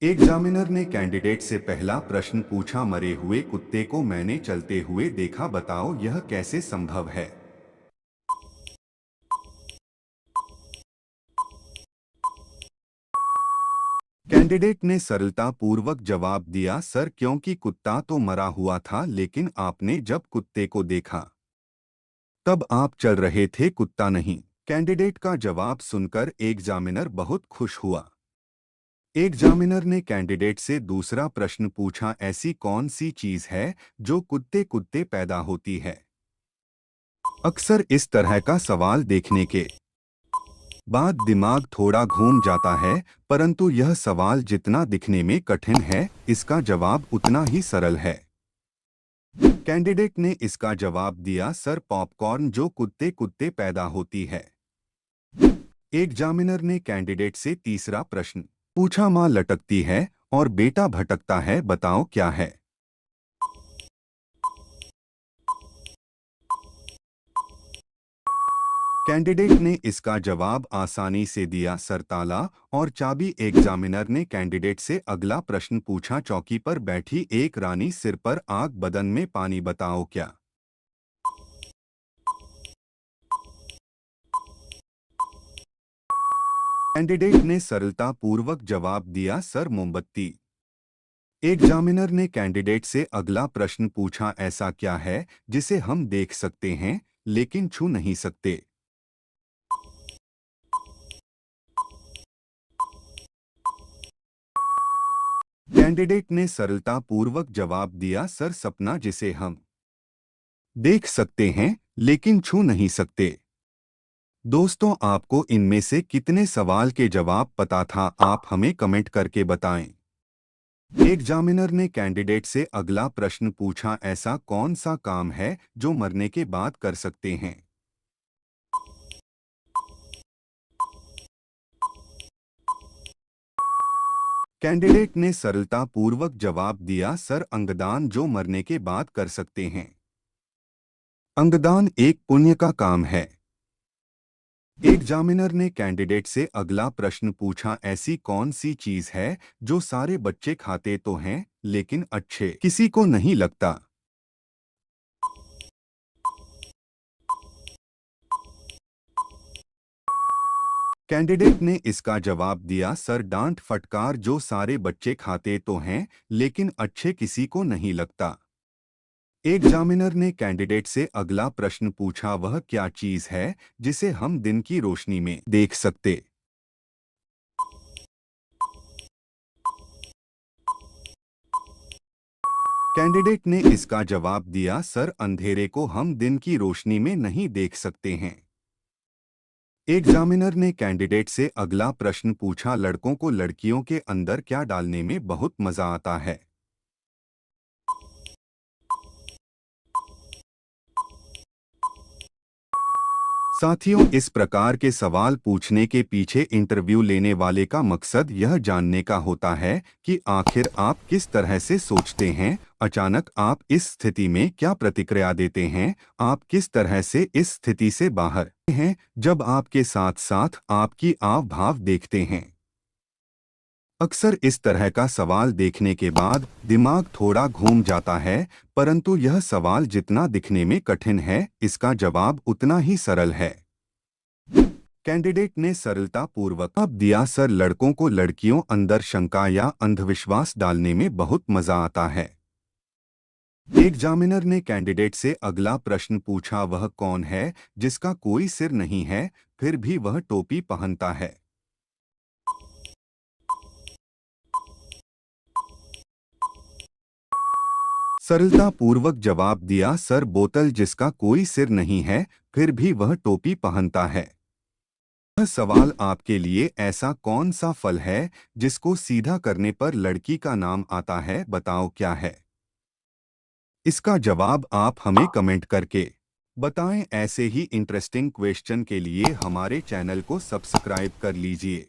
Examiner ने candidate से पहला प्रश्न पूछा, मरे हुए कुत्ते को मैंने चलते हुए देखा, बताओ यह कैसे संभव है। कैंडिडेट ने सरलता पूर्वक जवाब दिया, सर क्योंकि कुत्ता तो मरा हुआ था, लेकिन आपने जब कुत्ते को देखा तब आप चल रहे थे, कुत्ता नहीं। कैंडिडेट का जवाब सुनकर एग्जामिनर बहुत खुश हुआ। एग्जामिनर ने कैंडिडेट से दूसरा प्रश्न पूछा, ऐसी कौन सी चीज है जो कुत्ते कुत्ते पैदा होती है। अक्सर इस तरह का सवाल देखने के बाद दिमाग थोड़ा घूम जाता है, परंतु यह सवाल जितना दिखने में कठिन है, इसका जवाब उतना ही सरल है। कैंडिडेट ने इसका जवाब दिया, सर पॉपकॉर्न जो कुत्ते कुत्ते पैदा होती है। एग्जामिनर ने कैंडिडेट से तीसरा प्रश्न पूछा, माँ लटकती है और बेटा भटकता है, बताओ क्या है। कैंडिडेट ने इसका जवाब आसानी से दिया, सर ताला और चाबी। एग्जामिनर ने कैंडिडेट से अगला प्रश्न पूछा, चौकी पर बैठी एक रानी, सिर पर आग, बदन में पानी, बताओ क्या। कैंडिडेट ने सरलता पूर्वक जवाब दिया, सर मोमबत्ती। एग्जामिनर ने कैंडिडेट से अगला प्रश्न पूछा, ऐसा क्या है जिसे हम देख सकते हैं लेकिन छू नहीं सकते। कैंडिडेट ने सरलता पूर्वक जवाब दिया, सर सपना जिसे हम देख सकते हैं लेकिन छू नहीं सकते। दोस्तों, आपको इनमें से कितने सवाल के जवाब पता था, आप हमें कमेंट करके बताएं। एग्जामिनर ने कैंडिडेट से अगला प्रश्न पूछा, ऐसा कौन सा काम है जो मरने के बाद कर सकते हैं। कैंडिडेट ने सरलता पूर्वक जवाब दिया, सर अंगदान जो मरने के बाद कर सकते हैं। अंगदान एक पुण्य का काम है। एग्जामिनर ने कैंडिडेट से अगला प्रश्न पूछा, ऐसी कौन सी चीज है जो सारे बच्चे खाते तो हैं लेकिन अच्छे किसी को नहीं लगता। कैंडिडेट ने इसका जवाब दिया, सर डांट फटकार जो सारे बच्चे खाते तो हैं लेकिन अच्छे किसी को नहीं लगता। एग्जामिनर ने कैंडिडेट से अगला प्रश्न पूछा, वह क्या चीज है जिसे हम दिन की रोशनी में देख सकते। कैंडिडेट ने इसका जवाब दिया, सर अंधेरे को हम दिन की रोशनी में नहीं देख सकते हैं। एग्जामिनर ने कैंडिडेट से अगला प्रश्न पूछा, लड़कों को लड़कियों के अंदर क्या डालने में बहुत मजा आता है। साथियों, इस प्रकार के सवाल पूछने के पीछे इंटरव्यू लेने वाले का मकसद यह जानने का होता है कि आखिर आप किस तरह से सोचते हैं, अचानक आप इस स्थिति में क्या प्रतिक्रिया देते हैं, आप किस तरह से इस स्थिति से बाहर हैं जब आपके साथ साथ आपकी आव भाव देखते हैं। अक्सर इस तरह का सवाल देखने के बाद दिमाग थोड़ा घूम जाता है, परंतु यह सवाल जितना दिखने में कठिन है, इसका जवाब उतना ही सरल है। कैंडिडेट ने सरलता पूर्वक जवाब दिया, सर लड़कों को लड़कियों अंदर शंका या अंधविश्वास डालने में बहुत मजा आता है। एग्जामिनर ने कैंडिडेट से अगला प्रश्न पूछा, वह कौन है जिसका कोई सिर नहीं है फिर भी वह टोपी पहनता है। सरलता पूर्वक जवाब दिया, सर बोतल जिसका कोई सिर नहीं है फिर भी वह टोपी पहनता है। यह सवाल आपके लिए ऐसा कौन सा फल है जिसको सीधा करने पर लड़की का नाम आता है, बताओ क्या है। इसका जवाब आप हमें कमेंट करके बताएं। ऐसे ही इंटरेस्टिंग क्वेश्चन के लिए हमारे चैनल को सब्सक्राइब कर लीजिए।